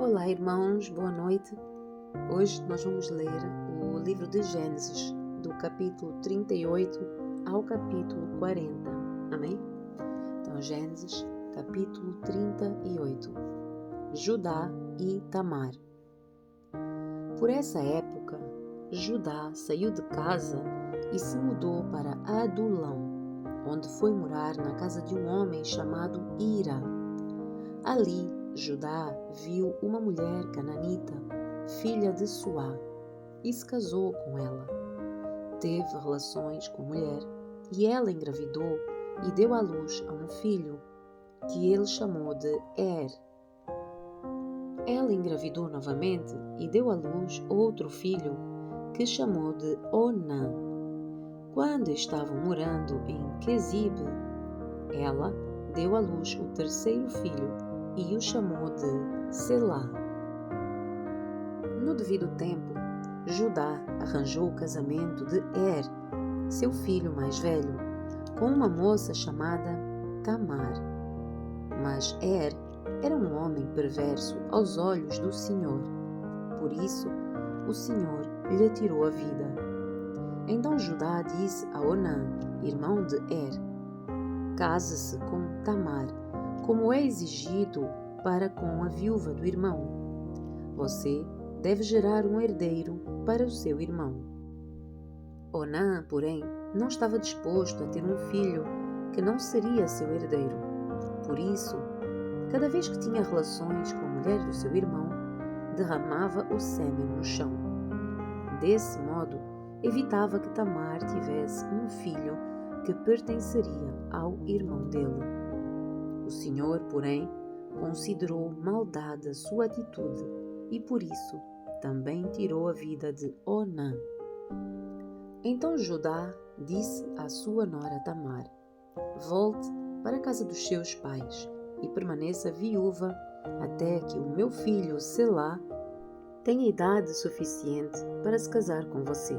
Olá, irmãos, boa noite. Hoje nós vamos ler o livro de Gênesis, do capítulo 38 ao capítulo 40. Amém? Então, Gênesis, capítulo 38. Judá e Tamar. Por essa época, Judá saiu de casa e se mudou para Adulão, onde foi morar na casa de um homem chamado Hira. Ali, Judá viu uma mulher cananita, filha de Suá, e se casou com ela. Teve relações com a mulher, e ela engravidou e deu à luz a um filho, que ele chamou de Er. Ela engravidou novamente e deu à luz outro filho, que chamou de Onã. Quando estavam morando em Quezibe, ela deu à luz o terceiro filho, e o chamou de Selá. No devido tempo, Judá arranjou o casamento de Er, seu filho mais velho, com uma moça chamada Tamar. Mas Er era um homem perverso aos olhos do Senhor. Por isso, o Senhor lhe tirou a vida. Então Judá disse a Onã, irmão de Er: case-se com Tamar, como é exigido para com a viúva do irmão. Você deve gerar um herdeiro para o seu irmão. Onã, porém, não estava disposto a ter um filho que não seria seu herdeiro. Por isso, cada vez que tinha relações com a mulher do seu irmão, derramava o sêmen no chão. Desse modo, evitava que Tamar tivesse um filho que pertenceria ao irmão dele. O Senhor, porém, considerou maldade a sua atitude e, por isso, também tirou a vida de Onã. Então Judá disse à sua nora Tamar: volte para a casa dos seus pais e permaneça viúva até que o meu filho Selá tenha idade suficiente para se casar com você.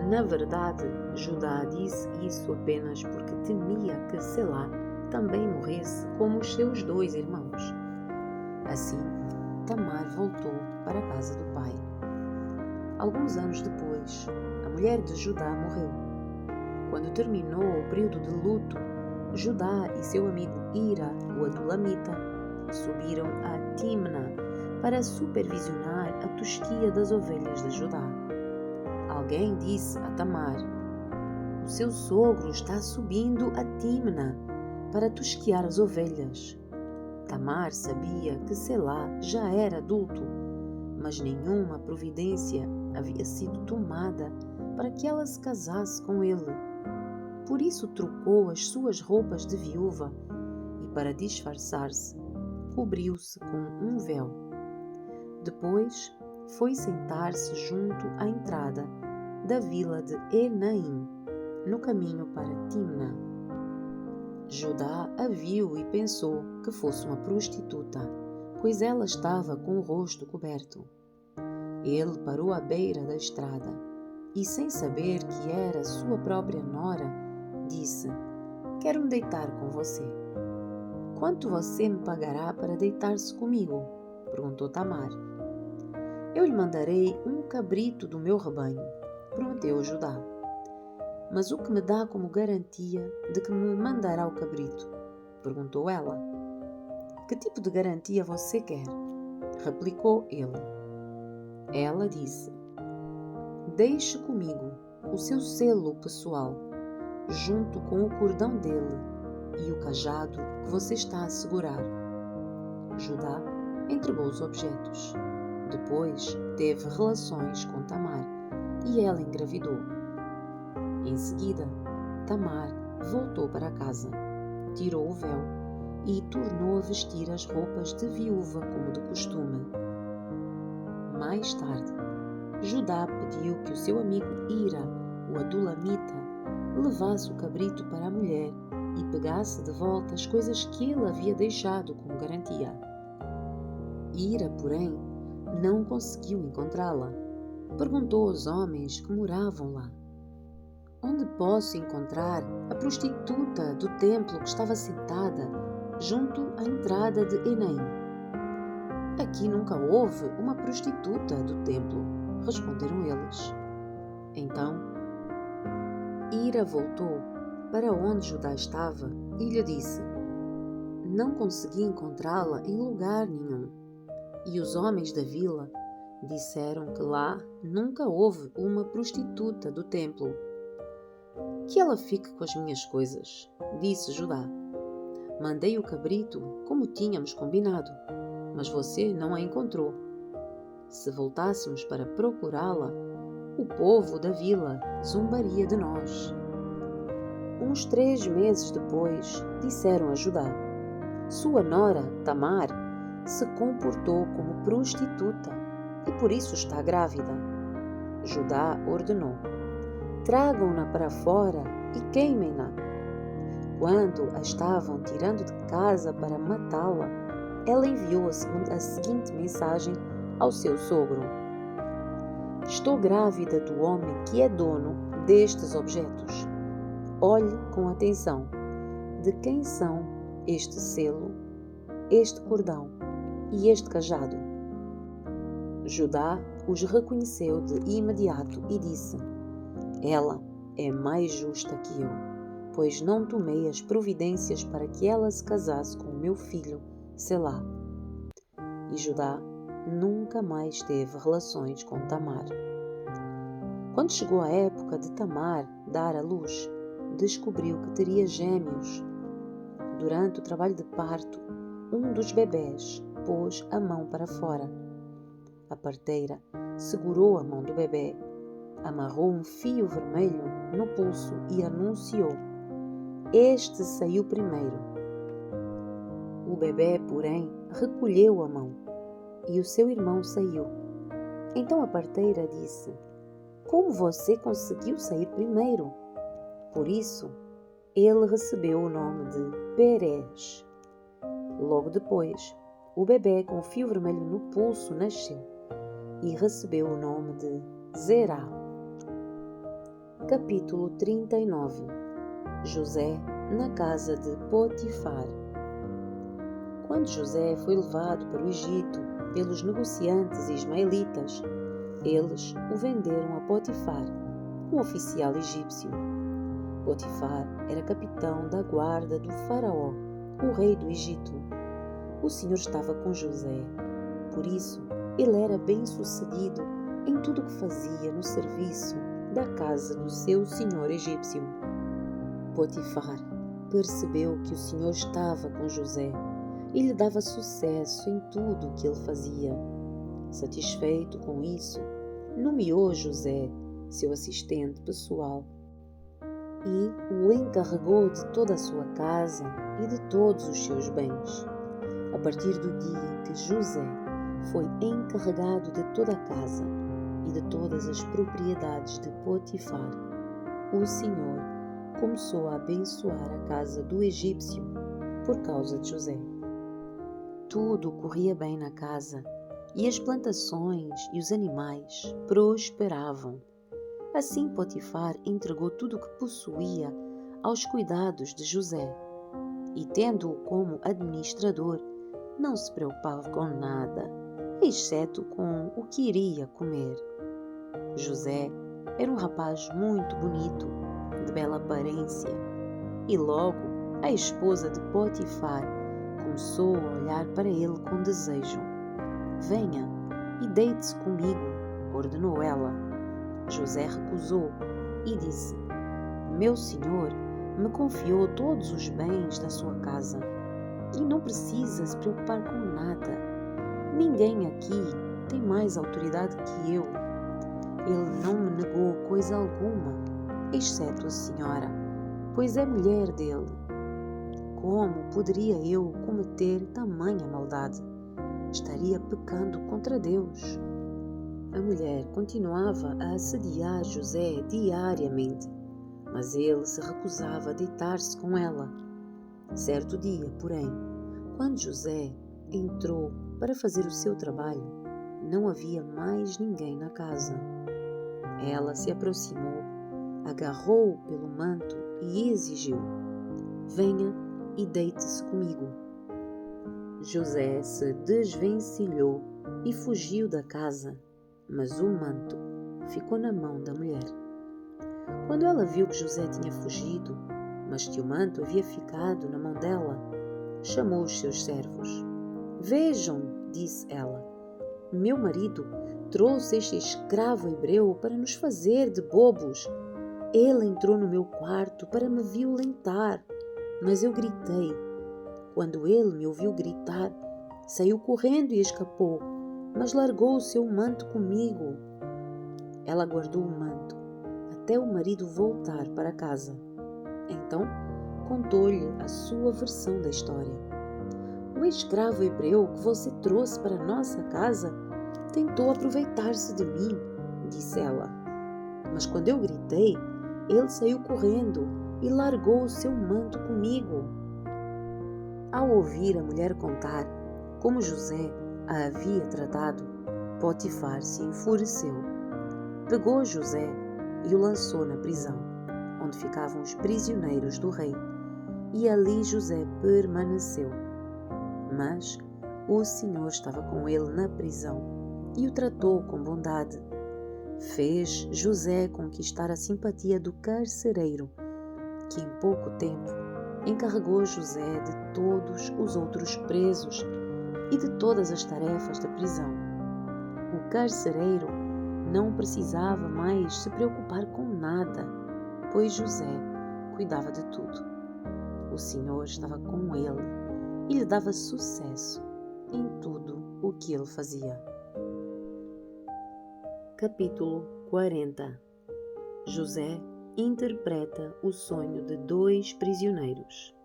Na verdade, Judá disse isso apenas porque temia que Selá também morresse como os seus dois irmãos. Assim, Tamar voltou para a casa do pai. Alguns anos depois, a mulher de Judá morreu. Quando terminou o período de luto, Judá e seu amigo Hira, o adulamita, subiram a Timna para supervisionar a tosquia das ovelhas de Judá. Alguém disse a Tamar: o seu sogro está subindo a Timna para tosquiar as ovelhas. Tamar sabia que Selá já era adulto, mas nenhuma providência havia sido tomada para que ela se casasse com ele. Por isso trocou as suas roupas de viúva e, para disfarçar-se, cobriu-se com um véu. Depois foi sentar-se junto à entrada da vila de Enaim, no caminho para Timna. Judá a viu e pensou que fosse uma prostituta, pois ela estava com o rosto coberto. Ele parou à beira da estrada e, sem saber que era sua própria nora, disse: quero me deitar com você. Quanto você me pagará para deitar-se comigo? Perguntou Tamar. Eu lhe mandarei um cabrito do meu rebanho, prometeu Judá. Mas o que me dá como garantia de que me mandará o cabrito? Perguntou ela. Que tipo de garantia você quer? Replicou ele. Ela disse: deixe comigo o seu selo pessoal, junto com o cordão dele e o cajado que você está a segurar. Judá entregou os objetos. Depois teve relações com Tamar e ela engravidou. Em seguida, Tamar voltou para casa, tirou o véu e tornou a vestir as roupas de viúva como de costume. Mais tarde, Judá pediu que o seu amigo Hira, o adulamita, levasse o cabrito para a mulher e pegasse de volta as coisas que ele havia deixado como garantia. Hira, porém, não conseguiu encontrá-la. Perguntou aos homens que moravam lá: onde posso encontrar a prostituta do templo que estava sentada junto à entrada de Enaim? Aqui nunca houve uma prostituta do templo, responderam eles. Então, Ira voltou para onde Judá estava e lhe disse: Não consegui encontrá-la em lugar nenhum. E os homens da vila disseram que lá nunca houve uma prostituta do templo. Que ela fique com as minhas coisas, disse Judá. Mandei o cabrito como tínhamos combinado, mas você não a encontrou. Se voltássemos para procurá-la, o povo da vila zombaria de nós. Uns 3 meses depois, disseram a Judá: Sua nora, Tamar, se comportou como prostituta e por isso está grávida. Judá ordenou: Tragam-na para fora e queimem-na. Quando a estavam tirando de casa para matá-la, ela enviou a seguinte mensagem ao seu sogro: Estou grávida do homem que é dono destes objetos. Olhe com atenção de quem são este selo, este cordão e este cajado. Judá os reconheceu de imediato e disse: Ela é mais justa que eu, pois não tomei as providências para que ela se casasse com o meu filho Selá. E Judá nunca mais teve relações com Tamar. Quando chegou a época de Tamar dar à luz, descobriu que teria gêmeos. Durante o trabalho de parto, um dos bebés pôs a mão para fora. A parteira segurou a mão do bebê, amarrou um fio vermelho no pulso e anunciou: Este saiu primeiro. O bebê, porém, recolheu a mão e o seu irmão saiu. Então a parteira disse: Como você conseguiu sair primeiro? Por isso, ele recebeu o nome de Perez. Logo depois, o bebê com o fio vermelho no pulso nasceu e recebeu o nome de Zerá. Capítulo 39. José na casa de Potifar. Quando José foi levado para o Egito pelos negociantes ismaelitas, eles o venderam a Potifar, um oficial egípcio. Potifar era capitão da guarda do faraó, o rei do Egito. O Senhor estava com José, por isso ele era bem-sucedido em tudo o que fazia no serviço da casa do seu senhor egípcio. Potifar percebeu que o Senhor estava com José e lhe dava sucesso em tudo o que ele fazia. Satisfeito com isso, nomeou José seu assistente pessoal e o encarregou de toda a sua casa e de todos os seus bens. A partir do dia em que José foi encarregado de toda a casa e de todas as propriedades de Potifar, o Senhor começou a abençoar a casa do egípcio por causa de José. Tudo corria bem na casa e as plantações e os animais prosperavam. Assim Potifar entregou tudo o que possuía aos cuidados de José e, tendo-o como administrador, não se preocupava com nada, exceto com o que iria comer. José era um rapaz muito bonito, de bela aparência, e logo a esposa de Potifar começou a olhar para ele com desejo. Venha e deite-se comigo, ordenou ela. José recusou e disse: Meu senhor me confiou todos os bens da sua casa e não precisa se preocupar com nada. Ninguém aqui tem mais autoridade que eu. Ele não me negou coisa alguma, exceto a senhora, pois é mulher dele. Como poderia eu cometer tamanha maldade? Estaria pecando contra Deus. A mulher continuava a assediar José diariamente, mas ele se recusava a deitar-se com ela. Certo dia, porém, quando José entrou para fazer o seu trabalho, não havia mais ninguém na casa. Ela se aproximou, agarrou-o pelo manto e exigiu: Venha e deite-se comigo. José se desvencilhou e fugiu da casa, mas o manto ficou na mão da mulher. Quando ela viu que José tinha fugido, mas que o manto havia ficado na mão dela, chamou os seus servos. Vejam, disse ela, meu marido trouxe este escravo hebreu para nos fazer de bobos. Ele entrou no meu quarto para me violentar, mas eu gritei. Quando ele me ouviu gritar, saiu correndo e escapou, mas largou o seu manto comigo. Ela guardou o manto até o marido voltar para casa. Então, contou-lhe a sua versão da história. O escravo hebreu que você trouxe para nossa casa tentou aproveitar-se de mim, disse ela. Mas quando eu gritei, ele saiu correndo e largou o seu manto comigo. Ao ouvir a mulher contar como José a havia tratado, Potifar se enfureceu. Pegou José e o lançou na prisão, onde ficavam os prisioneiros do rei, e ali José permaneceu. Mas o Senhor estava com ele na prisão e o tratou com bondade. Fez José conquistar a simpatia do carcereiro, que em pouco tempo encarregou José de todos os outros presos e de todas as tarefas da prisão. O carcereiro não precisava mais se preocupar com nada, pois José cuidava de tudo. O Senhor estava com ele e lhe dava sucesso em tudo o que ele fazia. Capítulo 40. José interpreta o sonho de 2 prisioneiros.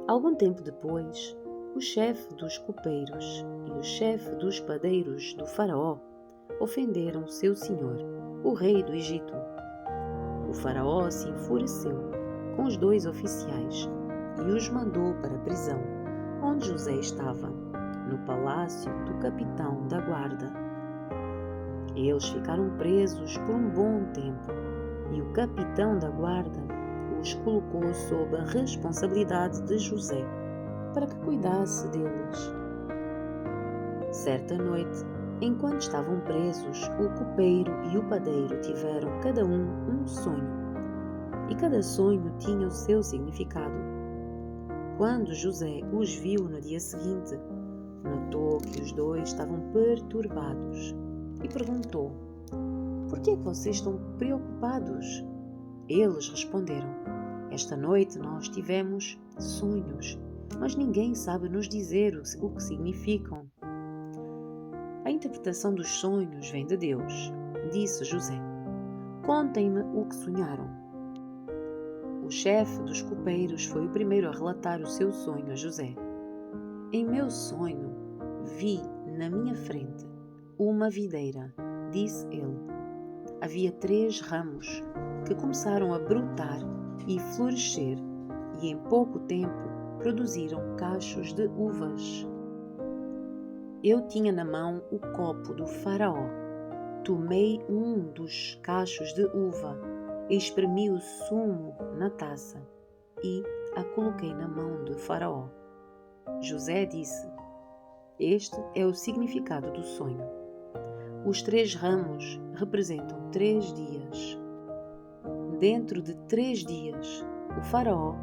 Algum tempo depois, o chefe dos copeiros e o chefe dos padeiros do faraó ofenderam seu senhor, o rei do Egito. O faraó se enfureceu com os 2 oficiais e os mandou para a prisão, onde José estava, no palácio do capitão da guarda. Eles ficaram presos por um bom tempo e o capitão da guarda os colocou sob a responsabilidade de José para que cuidasse deles. Certa noite, enquanto estavam presos, o copeiro e o padeiro tiveram cada um sonho, e cada sonho tinha o seu significado. Quando José os viu no dia seguinte, notou que os 2 estavam perturbados e perguntou: "Por que vocês estão preocupados?" Eles responderam: "Esta noite nós tivemos sonhos, mas ninguém sabe nos dizer o que significam." "A interpretação dos sonhos vem de Deus", disse José. "Contem-me o que sonharam." O chefe dos copeiros foi o primeiro a relatar o seu sonho a José. "Em meu sonho, vi na minha frente uma videira", disse ele. Havia 3 ramos que começaram a brotar e florescer, e em pouco tempo produziram cachos de uvas. Eu tinha na mão o copo do faraó. Tomei um dos cachos de uva, espremi o sumo na taça e a coloquei na mão do faraó. José disse: "Este é o significado do sonho. Os 3 ramos representam 3 dias. Dentro de 3 dias, o faraó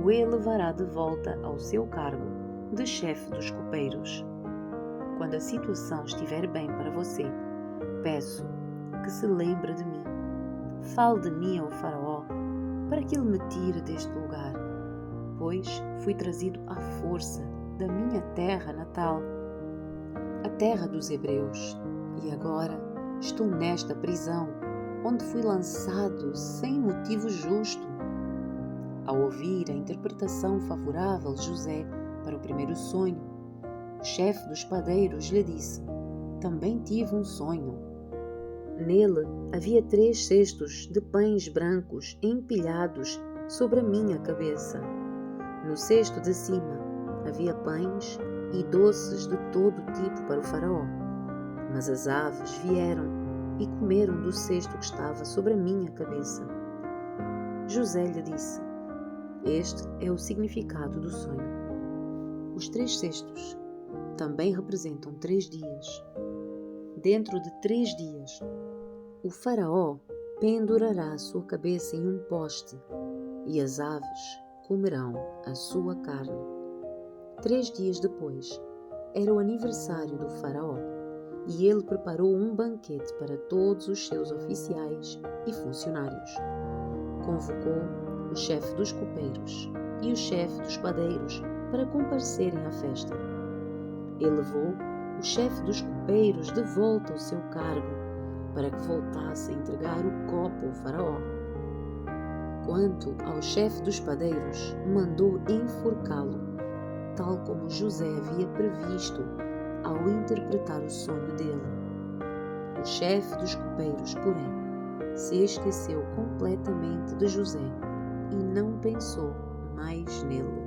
o elevará de volta ao seu cargo de chefe dos copeiros. Quando a situação estiver bem para você, peço que se lembre de mim. Fale de mim ao faraó para que ele me tire deste lugar, pois fui trazido à força da minha terra natal, a terra dos hebreus, e agora estou nesta prisão, onde fui lançado sem motivo justo." Ao ouvir a interpretação favorável de José para o primeiro sonho, o chefe dos padeiros lhe disse: "Também tive um sonho. Nele havia 3 cestos de pães brancos empilhados sobre a minha cabeça. No cesto de cima havia pães e doces de todo tipo para o faraó, mas as aves vieram e comeram do cesto que estava sobre a minha cabeça." José lhe disse: "Este é o significado do sonho. Os 3 cestos também representam 3 dias. Dentro de 3 dias, o faraó pendurará a sua cabeça em um poste e as aves comerão a sua carne. 3 dias depois, era o aniversário do faraó e ele preparou um banquete para todos os seus oficiais e funcionários. Convocou o chefe dos copeiros e o chefe dos padeiros para comparecerem à festa. Ele levou o chefe dos copeiros de volta ao seu cargo para que voltasse a entregar o copo ao faraó. Quanto ao chefe dos padeiros, mandou enforcá-lo, tal como José havia previsto ao interpretar o sonho dele. O chefe dos copeiros, porém, se esqueceu completamente de José e não pensou mais nele.